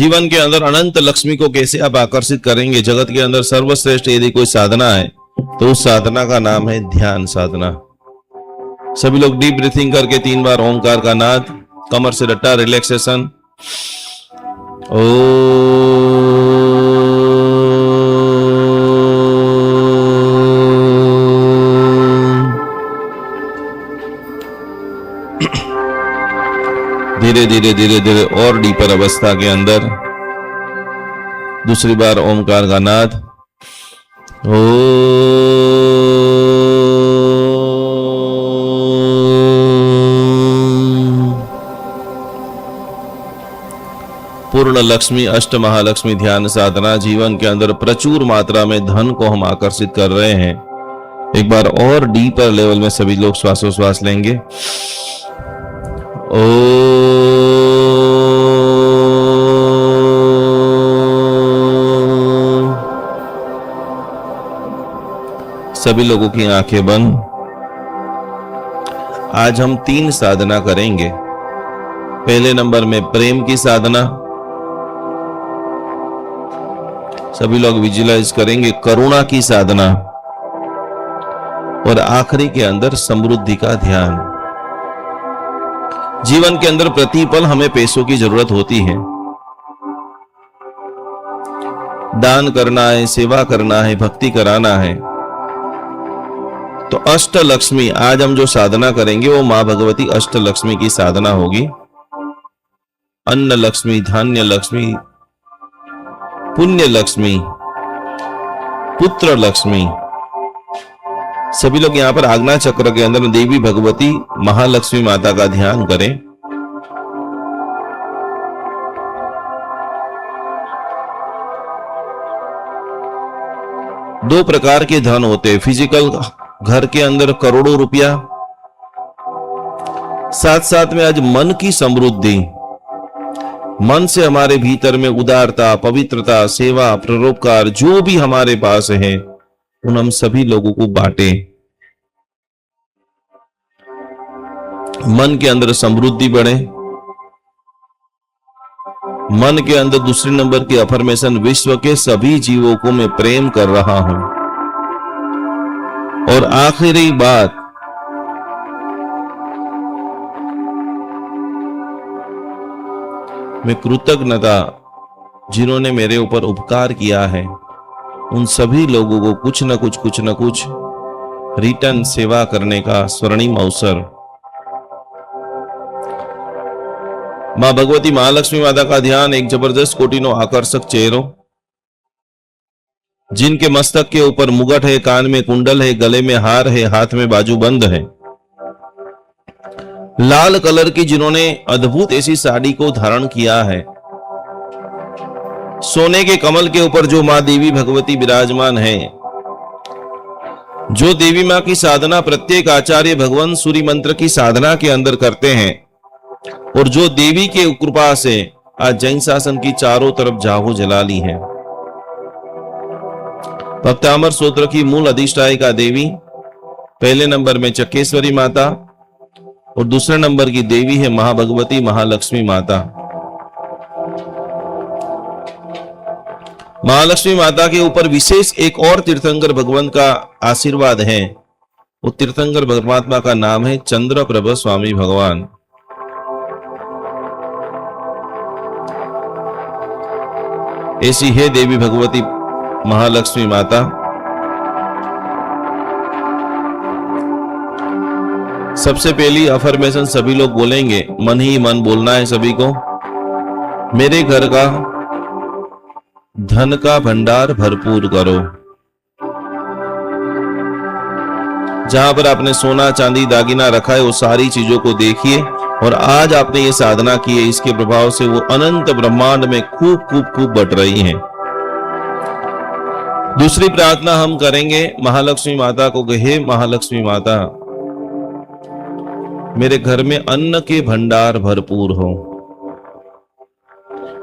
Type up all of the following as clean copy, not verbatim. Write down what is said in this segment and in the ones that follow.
जीवन के अंदर अनंत लक्ष्मी को कैसे आप आकर्षित करेंगे? जगत के अंदर सर्वश्रेष्ठ यदि कोई साधना है तो उस साधना का नाम है ध्यान साधना। सभी लोग डीप ब्रीथिंग करके 3 बार ओंकार का नाद, कमर से रट्टा, रिलैक्सेशन। धीरे धीरे धीरे धीरे और डीपर अवस्था के अंदर दूसरी बार ओंकार का नाद। पूर्ण लक्ष्मी अष्ट महालक्ष्मी ध्यान साधना। जीवन के अंदर प्रचुर मात्रा में धन को हम आकर्षित कर रहे हैं। एक बार और डीपर लेवल में सभी लोग श्वासोश्वास लेंगे। सभी लोगों की आंखें बंद। आज हम 3 साधना करेंगे। पहले नंबर में प्रेम की साधना, सभी लोग विजुअलाइज करेंगे। करुणा की साधना और आखिरी के अंदर समृद्धि का ध्यान। जीवन के अंदर प्रतिपल हमें पैसों की जरूरत होती है। दान करना है, सेवा करना है, भक्ति कराना है। तो अष्ट लक्ष्मी आज हम जो साधना करेंगे वो मां भगवती अष्ट लक्ष्मी की साधना होगी। अन्न लक्ष्मी, धान्य लक्ष्मी, पुण्य लक्ष्मी, पुत्र लक्ष्मी। सभी लोग यहां पर आज्ञा चक्र के अंदर देवी भगवती महालक्ष्मी माता का ध्यान करें। दो प्रकार के धन होते हैं। फिजिकल घर के अंदर करोड़ों रुपया, साथ साथ में आज मन की समृद्धि। मन से हमारे भीतर में उदारता, पवित्रता, सेवा, परोपकार जो भी हमारे पास है उन हम सभी लोगों को बांटे। मन के अंदर समृद्धि बढ़े। मन के अंदर दूसरे नंबर की अफर्मेशन, विश्व के सभी जीवों को मैं प्रेम कर रहा हूं। और आखिरी बात, मैं कृतज्ञता, जिन्होंने मेरे ऊपर उपकार किया है उन सभी लोगों को कुछ न कुछ रिटर्न सेवा करने का स्वर्णिम अवसर। मां भगवती महालक्ष्मी माता का ध्यान। एक जबरदस्त कोटिनो आकर्षक चेहरों, जिनके मस्तक के ऊपर मुगट है, कान में कुंडल है, गले में हार है, हाथ में बाजूबंद है। लाल कलर की जिन्होंने अद्भुत ऐसी साड़ी को धारण किया है। सोने के कमल के ऊपर जो मां देवी भगवती विराजमान है। जो देवी मां की साधना प्रत्येक आचार्य भगवान सूर्य मंत्र की साधना के अंदर करते हैं और जो देवी के कृपा से आज जैन शासन की चारों तरफ जागो जला ली है। भक्तामर स्तोत्र की मूल अधिष्ठायिका देवी, पहले नंबर में चक्केश्वरी माता और दूसरे नंबर की देवी है महाभगवती महालक्ष्मी माता। महालक्ष्मी माता के ऊपर विशेष एक और तीर्थंकर भगवान का आशीर्वाद है। वो तीर्थंकर परमात्मा का नाम है चंद्रप्रभ स्वामी भगवान। ऐसी है देवी भगवती महालक्ष्मी माता। सबसे पहली अफर्मेशन सभी लोग बोलेंगे, मन ही मन बोलना है सभी को। मेरे घर का धन का भंडार भरपूर करो। जहां पर आपने सोना चांदी दागिना रखा है वो सारी चीजों को देखिए और आज आपने ये साधना की है, इसके प्रभाव से वो अनंत ब्रह्मांड में खूब बढ़ रही हैं। दूसरी प्रार्थना हम करेंगे महालक्ष्मी माता को, हे महालक्ष्मी माता मेरे घर में अन्न के भंडार भरपूर हो।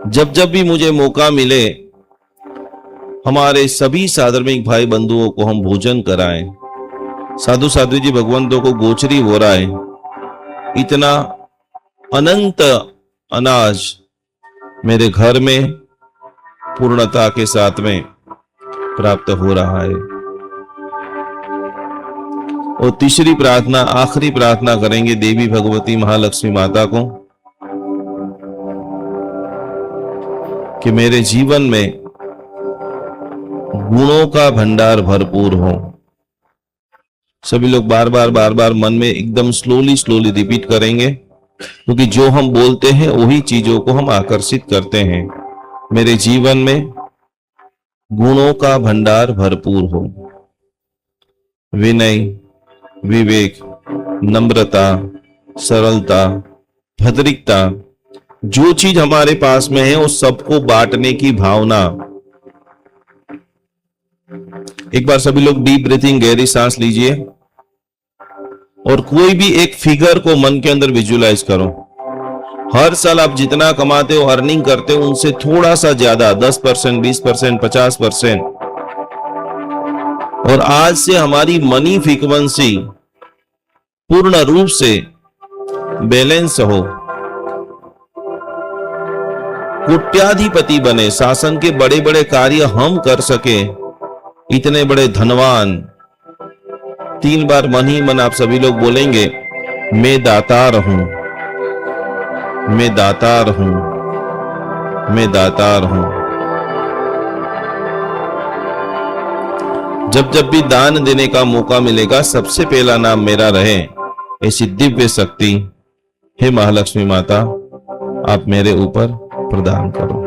जब जब भी मुझे मौका मिले हमारे सभी साधर्मिक भाई बंधुओं को हम भोजन कराएं। साधु साध्वी जी भगवंतों को गोचरी हो रहा है। इतना अनंत अनाज मेरे घर में पूर्णता के साथ में प्राप्त हो रहा है। और तीसरी प्रार्थना, आखिरी प्रार्थना करेंगे देवी भगवती महालक्ष्मी माता को कि मेरे जीवन में गुणों का भंडार भरपूर हो। सभी लोग बार बार मन में एकदम स्लोली रिपीट करेंगे, क्योंकि जो हम बोलते हैं वही चीजों को हम आकर्षित करते हैं। मेरे जीवन में गुणों का भंडार भरपूर हो, विनय, विवेक, नम्रता, सरलता, भद्रिकता, जो चीज हमारे पास में है उस सबको बांटने की भावना। एक बार सभी लोग डीप ब्रीथिंग, गहरी सांस लीजिए और कोई भी एक फिगर को मन के अंदर विजुअलाइज करो। हर साल आप जितना कमाते हो, अर्निंग करते हो, उनसे थोड़ा सा ज्यादा, 10%, 20%, 50%। और आज से हमारी मनी फ्रीक्वेंसी पूर्ण रूप से बैलेंस हो, कोट्याधिपति बने, शासन के बड़े बड़े कार्य हम कर सके, इतने बड़े धनवान। 3 बार मन ही मन आप सभी लोग बोलेंगे, मैं दातार हूं, मैं दातार हूं, मैं दातार हूं। जब जब भी दान देने का मौका मिलेगा, सबसे पहला नाम मेरा रहे, ऐसी दिव्य शक्ति हे महालक्ष्मी माता आप मेरे ऊपर प्रदान करो।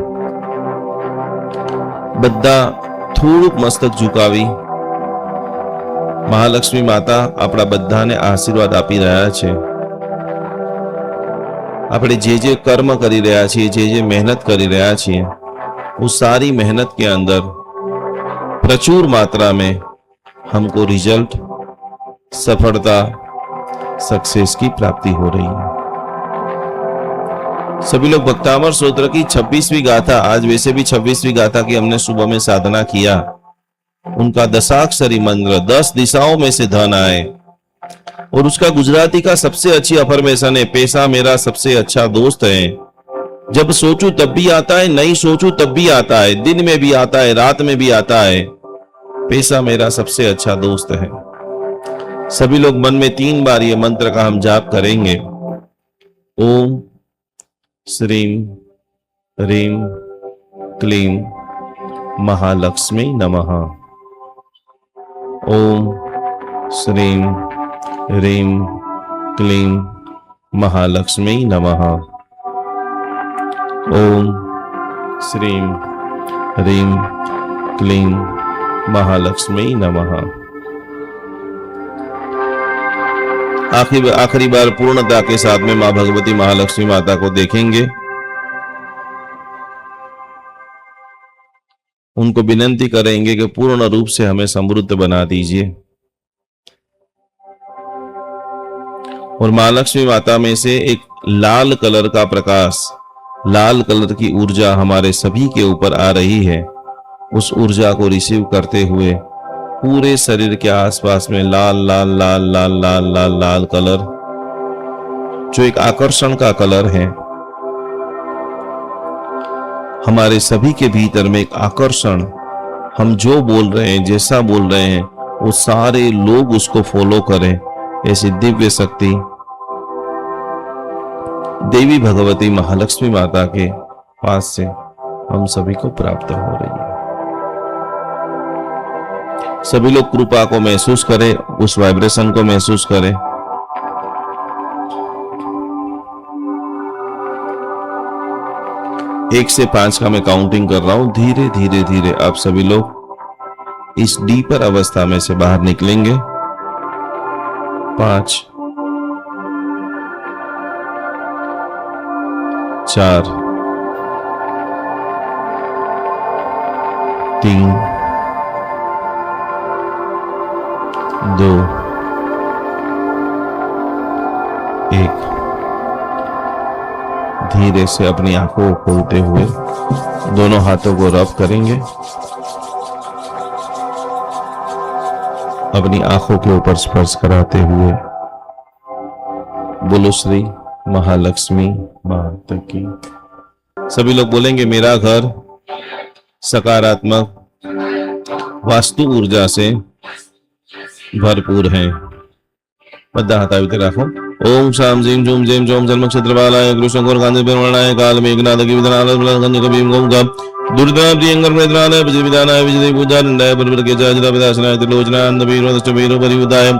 બધા થોડુંક મસ્તક ઝુકાવી મહાલક્ષ્મી માતા આપણા બધાને આશીર્વાદ આપી રહ્યા છે। આપણે જે કર્મ કરી રહ્યા છીએ, જે મહેનત કરી રહ્યા છીએ, उस सारी मेहनत के अंदर प्रचुर मात्रा में हमको रिजल्ट, सफलता, सक्सेस की प्राप्ति हो रही है। सभी लोग भक्तामर स्तोत्र की 26वीं गाथा, आज वैसे भी 26वीं गाथा की हमने सुबह में साधना किया, उनका दशाक्षरी मंत्र 10 दिशाओं में से धन आए, और उसका गुजराती का सबसे अच्छी अफर्मेशन है, पैसा मेरा सबसे अच्छा दोस्त है। जब सोचूं तब भी आता है, नहीं सोचूं तब भी आता है, दिन में भी आता है, रात में भी आता है, पैसा मेरा सबसे अच्छा दोस्त है। सभी लोग मन में 3 बार ये मंत्र का हम जाप करेंगे। ओम श्रीम ह्रीम क्लीम महालक्ष्मी नमः। ओम श्रीम ह्रीम क्लीम महालक्ष्मी नमः। ओम श्रीम ह्रीम क्लीम महालक्ष्मी नमः। आखिरी बार पूर्णता के साथ में मां भगवती महालक्ष्मी माता को देखेंगे, उनको विनंती करेंगे कि पूर्ण रूप से हमें समृद्ध बना दीजिए। और महालक्ष्मी माता में से एक लाल कलर का प्रकाश, लाल कलर की ऊर्जा हमारे सभी के ऊपर आ रही है। उस ऊर्जा को रिसीव करते हुए पूरे शरीर के आसपास में लाल लाल लाल लाल लाल लाल लाल कलर, जो एक आकर्षण का कलर है, हमारे सभी के भीतर में एक आकर्षण, हम जो बोल रहे हैं, जैसा बोल रहे हैं, वो सारे लोग उसको फॉलो करें, ऐसी दिव्य शक्ति देवी भगवती महालक्ष्मी माता के पास से हम सभी को प्राप्त हो रही है। सभी लोग कृपा को महसूस करें, उस वाइब्रेशन को महसूस करें। एक से 5 का मैं काउंटिंग कर रहा हूं, धीरे धीरे धीरे आप सभी लोग इस डीपर अवस्था में से बाहर निकलेंगे। 5, 4, 3, 2, 1। धीरे से अपनी आंखों को खोलते हुए दोनों हाथों को रब करेंगे, अपनी आंखों के ऊपर स्पर्श कराते हुए बोलो श्री महालक्ष्मी माता की। सभी लोग बोलेंगे मेरा घर सकारात्मक वास्तु ऊर्जा से भरपूर है। बद्धा हाथाविते राखो। ओम शाम जीम जूम जेम जोम जन्म क्षेत्रपालाय कृष्णगौर गांधी पेरवणाय काल मेघनाथ की विधानालय गंज कबीम गोम गम दुर्गा प्रियंकर वेदनालय विजय विधानाय विजय पूजा नंदाय परवर के जाजदा विदासनाय त्रिलोचना नवीरो दष्टवीरो परिवदाय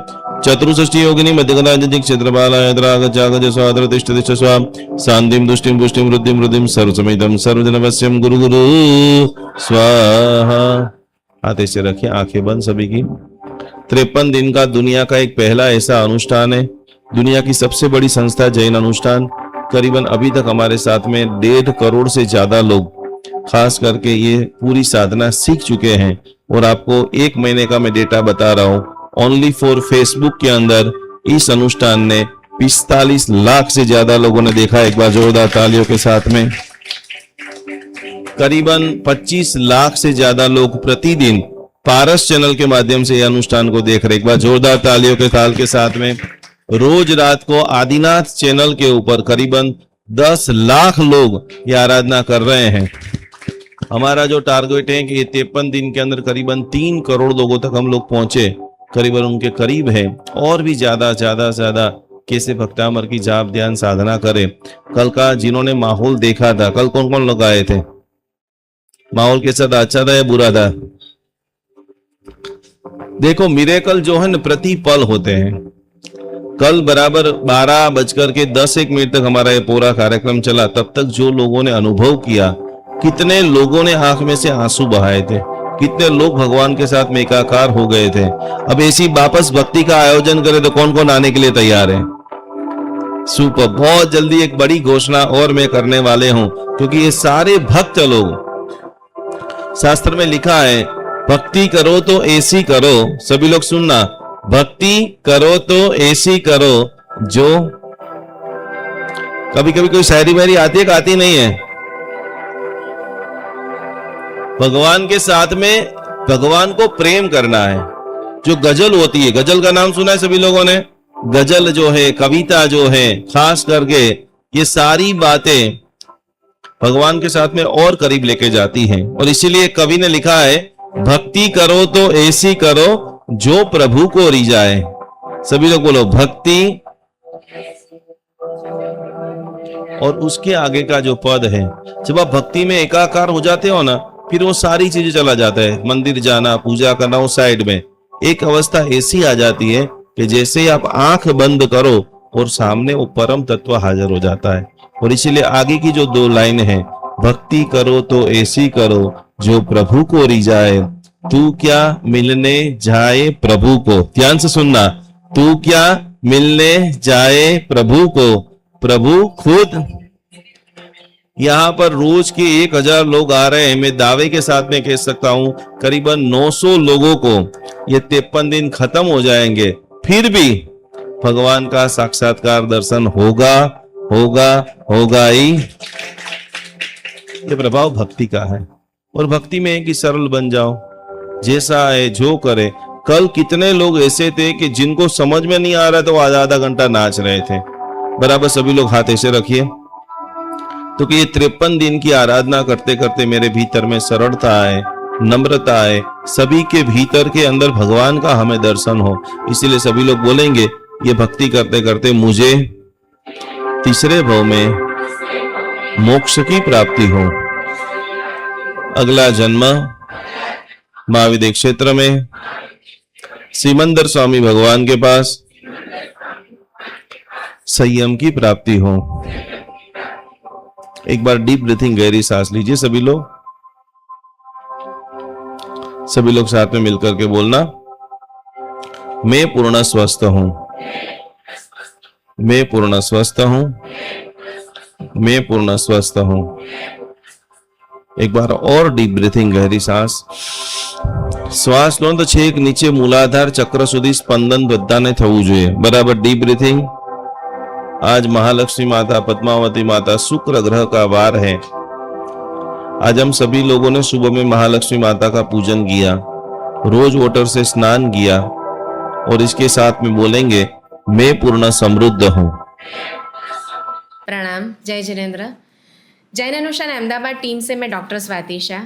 चतुर्षष्टि योगिनी मध्यगता जति क्षेत्रपालाय द्राग जागज स्वादर तिष्ठ तिष्ठ स्वाम शांतिम दुष्टिम पुष्टिम वृद्धिम वृद्धिम सर्वसमितम सर्वजनवश्यम गुरु गुरु स्वाहा। हाथ ऐसे रखिए, आंखें बंद सभी की। 53 दिन का दुनिया का एक पहला ऐसा अनुष्ठान है, दुनिया की सबसे बड़ी संस्था जैन अनुष्ठान। करीबन अभी तक हमारे साथ में 1.5 करोड़ से ज्यादा लोग खास करके ये पूरी साधना सीख चुके हैं। और आपको 1 महीने का मैं डेटा बता रहा हूं, ओनली फॉर फेसबुक के अंदर इस अनुष्ठान ने 45 लाख से ज्यादा लोगों ने देखा। एक बार जोरदार तालियों के साथ में। करीबन 25 लाख से ज्यादा लोग प्रतिदिन पारस चैनल के माध्यम से यह अनुष्ठान को देख रहे। एक बार जोरदार तालियों के ताल के साथ में। रोज रात को आदिनाथ चैनल के ऊपर करीबन 10 लाख लोग ये आराधना कर रहे हैं। हमारा जो टारगेट है कि ये 53 दिन के अंदर करीबन 3 करोड़ लोगों तक हम लोग पहुंचे, करीबन उनके करीब है। और भी ज्यादा कैसे भक्तामर की जाप ध्यान साधना करें। कल का जिन्होंने माहौल देखा था, कल कौन कौन लोग आए थे? माहौल कैसा था? अच्छा था या बुरा था? देखो मिरेकल जो है न प्रति पल होते हैं। कल बराबर 12:10 तक हमारा ये पूरा कार्यक्रम चला। तब तक जो लोगों ने अनुभव किया, कितने लोगों ने आंख में से आंसू बहाए थे, कितने लोग भगवान के साथ में एकाकार हो गए थे। अब ऐसी वापस भक्ति का आयोजन करे तो कौन कौन आने के लिए तैयार है? सुपर। बहुत जल्दी एक बड़ी घोषणा और मैं करने वाले हूं, क्योंकि ये सारे भक्त लोग, शास्त्र में लिखा है भक्ति करो तो ऐसी करो। सभी लोग सुनना, भक्ति करो तो ऐसी करो जो। कभी कभी कोई शायरी वायरी आती है कि आती नहीं है? भगवान के साथ में भगवान को प्रेम करना है। जो गजल होती है, गजल का नाम सुना है सभी लोगों ने? गजल जो है, कविता जो है, खास करके ये सारी बातें भगवान के साथ में और करीब लेके जाती हैं। और इसीलिए कवि ने लिखा है भक्ति करो तो ऐसी करो जो प्रभु को रिझाए। सभी लोग बोलो भक्ति, और उसके आगे का जो पद है, जब आप भक्ति में एकाकार हो जाते हो ना, फिर वो सारी चीजें चला जाता है। मंदिर जाना, पूजा करना, वो साइड में। एक अवस्था ऐसी आ जाती है कि जैसे ही आप आंख बंद करो और सामने वो परम तत्व हाजिर हो जाता है। और इसीलिए आगे की जो 2 लाइन है, भक्ति करो तो ऐसी करो जो प्रभु को रिझाए, तू क्या मिलने जाए प्रभु को। ध्यान से सुनना, तू क्या मिलने जाए प्रभु को, प्रभु खुद। यहाँ पर रोज के 1000 लोग आ रहे हैं। मैं दावे के साथ में कह सकता हूं करीबन 900 लोगों को ये 53 दिन खत्म हो जाएंगे, फिर भी भगवान का साक्षात्कार दर्शन होगा ही। ये प्रभाव भक्ति का है। और भक्ति में है कि सरल बन जाओ, जैसा है जो करे। कल कितने लोग ऐसे थे कि जिनको समझ में नहीं आ रहा तो आधा घंटा नाच रहे थे। बराबर सभी लोग हाथ ऐसे रखिए। तो कि ये 53 दिन की आराधना करते करते मेरे भीतर में सरलता आए, नम्रता आए, सभी के भीतर के अंदर भगवान का हमें दर्शन हो। इसीलिए सभी लोग बोलेंगे ये भक्ति करते करते मुझे तीसरे भाव में मोक्ष की प्राप्ति हो, अगला जन्म महाविद्य क्षेत्र में सिमंदर स्वामी भगवान के पास संयम की प्राप्ति हो। एक बार डीप ब्रीथिंग, गहरी सांस लीजिए सभी लोग। सभी लोग साथ में मिलकर के बोलना, मैं पूर्ण स्वस्थ हूं, मैं पूर्ण स्वस्थ हूं, मैं पूर्ण स्वस्थ हूं। एक बार और डीप ब्रीथिंग, गहरी सांस। શ્વાસ લો તો છેક નીચે મૂલાધાર ચક્ર સુધી સ્પંદન બધાને થવું જોઈએ। બરાબર डीप ब्रीथिंग। आज महालक्ष्मी माता, पद्मावती माता, शुक्र ग्रह का वार है। आज हम सभी लोगों ने सुबह में महालक्ष्मी माता का पूजन किया, रोज वाटर से स्नान किया और इसके साथ में बोलेंगे मैं पूर्ण समृद्ध हूं। प्रणाम, जय जिनेन्द्र। जैन अनुष्ठान अहमदाबाद टीम से मैं डॉक्टर स्वाति शाह।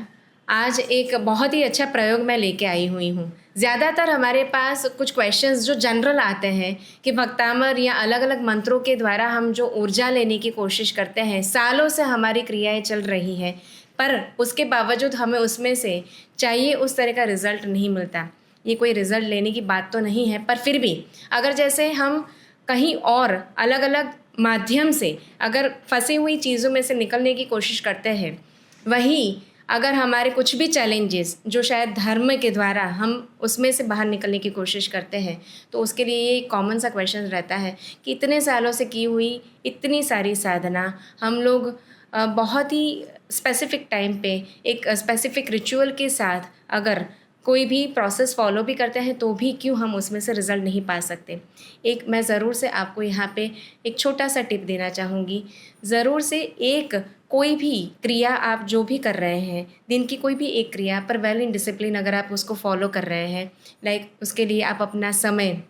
आज एक बहुत ही अच्छा प्रयोग मैं लेके आई हुई हूँ। ज़्यादातर हमारे पास कुछ क्वेश्चंस जो जनरल आते हैं कि भक्तामर या अलग अलग मंत्रों के द्वारा हम जो ऊर्जा लेने की कोशिश करते हैं, सालों से हमारी क्रियाएं चल रही हैं, पर उसके बावजूद हमें उसमें से चाहिए उस तरह का रिज़ल्ट नहीं मिलता। ये कोई रिज़ल्ट लेने की बात तो नहीं है, पर फिर भी अगर जैसे हम कहीं और अलग अलग माध्यम से अगर फंसी हुई चीज़ों में से निकलने की कोशिश करते हैं, वहीं अगर हमारे कुछ भी चैलेंजेस जो शायद धर्म के द्वारा हम उसमें से बाहर निकलने की कोशिश करते हैं, तो उसके लिए ये कॉमन सा क्वेश्चन रहता है कि इतने सालों से की हुई इतनी सारी साधना हम लोग बहुत ही स्पेसिफ़िक टाइम पे एक स्पेसिफ़िक रिचुअल के साथ अगर कोई भी प्रोसेस फॉलो भी करते हैं तो भी क्यों हम उसमें से रिज़ल्ट नहीं पा सकते। एक मैं ज़रूर से आपको यहाँ पे एक छोटा सा टिप देना चाहूँगी। ज़रूर से एक कोई भी क्रिया आप जो भी कर रहे हैं, दिन की कोई भी एक क्रिया पर वेल इन डिसिप्लिन अगर आप उसको फॉलो कर रहे हैं, लाइक उसके लिए आप अपना समय,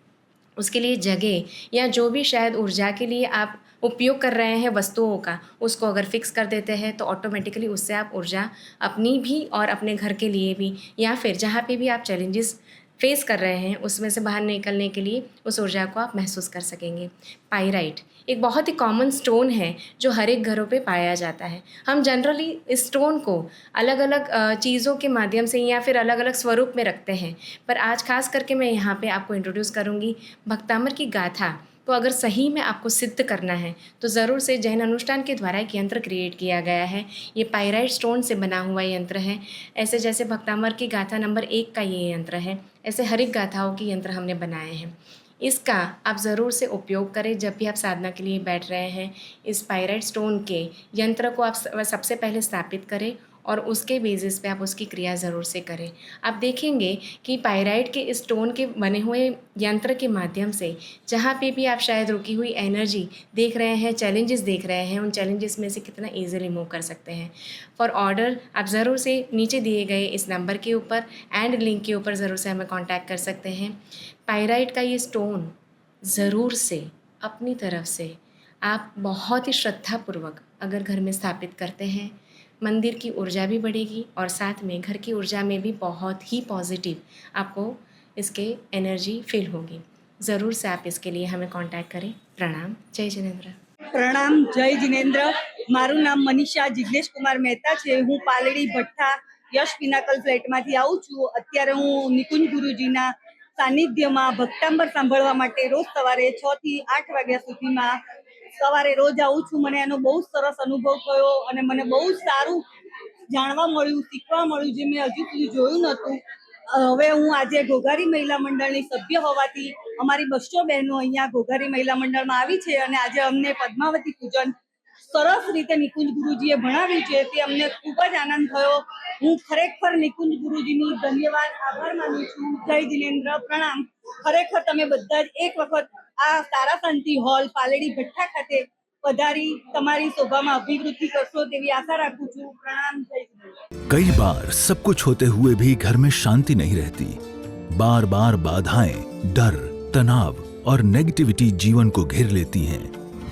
उसके लिए जगह या जो भी शायद ऊर्जा के लिए आप उपयोग कर रहे हैं वस्तुओं का, उसको अगर फिक्स कर देते हैं तो ऑटोमेटिकली उससे आप ऊर्जा अपनी भी और अपने घर के लिए भी या फिर जहाँ पे भी आप चैलेंजेस फेस कर रहे हैं उसमें से बाहर निकलने के लिए उस ऊर्जा को आप महसूस कर सकेंगे। पाइराइट एक बहुत ही कॉमन स्टोन है जो हर एक घरों पे पाया जाता है। हम जनरली इस स्टोन को अलग अलग चीज़ों के माध्यम से या फिर अलग अलग स्वरूप में रखते हैं, पर आज खास करके मैं यहाँ पे आपको इंट्रोड्यूस करूँगी भक्तामर की गाथा। तो अगर सही में आपको सिद्ध करना है तो ज़रूर से जैन अनुष्ठान के द्वारा एक यंत्र क्रिएट किया गया है। ये पाइराइट स्टोन से बना हुआ यंत्र है। ऐसे जैसे भक्तामर की गाथा नंबर 1 का ये यंत्र है, ऐसे हर एक गाथाओं के यंत्र हमने बनाए हैं। इसका आप ज़रूर से उपयोग करें जब भी आप साधना के लिए बैठ रहे हैं। इस पाइराइट स्टोन के यंत्र को आप सबसे पहले स्थापित करें और उसके बेसिस पे आप उसकी क्रिया ज़रूर से करें। आप देखेंगे कि पाइराइट के इस स्टोन के बने हुए यंत्र के माध्यम से जहाँ पे भी आप शायद रुकी हुई एनर्जी देख रहे हैं, चैलेंजेस देख रहे हैं, उन चैलेंजेस में से कितना ईजिली मूव कर सकते हैं। फॉर ऑर्डर आप ज़रूर से नीचे दिए गए इस नंबर के ऊपर एंड लिंक के ऊपर ज़रूर से हमें कॉन्टैक्ट कर सकते हैं। पाइराइट का ये स्टोन ज़रूर से अपनी तरफ से आप बहुत ही श्रद्धापूर्वक अगर घर में स्थापित करते हैं, मंदिर की ऊर्जा भी बढ़ेगी और साथ में घर की ऊर्जा में भी बहुत ही पॉजिटिव आपको इसके एनर्जी फील होगी। ज़रूर से आप इसके लिए हमें कांटेक्ट करें। प्रणाम, जय जिनेन्द्र। प्रणाम, जय जिनेन्द्र। माરું नाम मनीषा जिग्नेश कुमार मेहता છે। હું પાલડી ભઠ્ઠા યશ પિનાકલ ફ્લેટમાંથી આવું છું। અત્યારે હું નિકુંજ ગુરુજીના સાનિધ્યમાં ભક્તાંબર સાંભળવા માટે રોજ સવારે 6 થી 8 વાગ્યા સુધીમાં સવારે રોજ આવું છું। મને એનો બહુ સરસ અનુભવ થયો અને મને બહુ સારું જાણવા મળ્યું, શીખવા મળ્યું જે મેં હજુ સુધી જોયું નહોતું। હવે હું આજે ઘોઘારી મહિલા મંડળની સભ્ય હોવાથી અમારી 200 બહેનો અહીંયા ઘોઘારી મહિલા મંડળમાં આવી છે અને આજે અમને પદ્માવતી પૂજન સરસ રીતે નિકુંજ ગુરુજીએ ભણાવ્યું છે તે અમને ખૂબ જ આનંદ થયો। હું ખરેખર નિકુંજ ગુરુજીની ધન્યવાદ આભાર માનું છું। જય જિનેન્દ્ર, પ્રણામ। ખરેખર તમે બધા જ એક વખત આ તારા શાંતિ હોલ પાલડી ભઠ્ઠા ખાતે પધારી તમારી શોભામાં અભિવૃદ્ધિ કરશો તેવી આશા રાખું છું। પ્રણામ, જય જિનેન્દ્ર। कई बार सब कुछ होते हुए भी घर में शांति नहीं रहती। बार बार बाधाएं, डर, तनाव और नेगेटिविटी जीवन को घेर लेती हैं।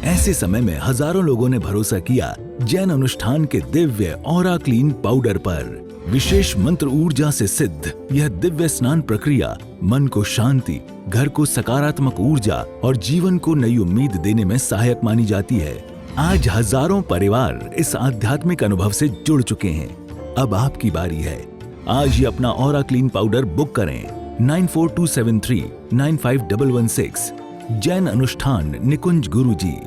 ऐसे समय में हजारों लोगों ने भरोसा किया जैन अनुष्ठान के दिव्य ऑरा क्लीन पाउडर पर। विशेष मंत्र ऊर्जा से सिद्ध यह दिव्य स्नान प्रक्रिया मन को शांति, घर को सकारात्मक ऊर्जा और जीवन को नई उम्मीद देने में सहायक मानी जाती है। आज हजारों परिवार इस आध्यात्मिक अनुभव से जुड़ चुके हैं। अब आपकी बारी है। आज ही अपना ऑरा क्लीन पाउडर बुक करें 9427395116। जैन अनुष्ठान निकुंज गुरुजी।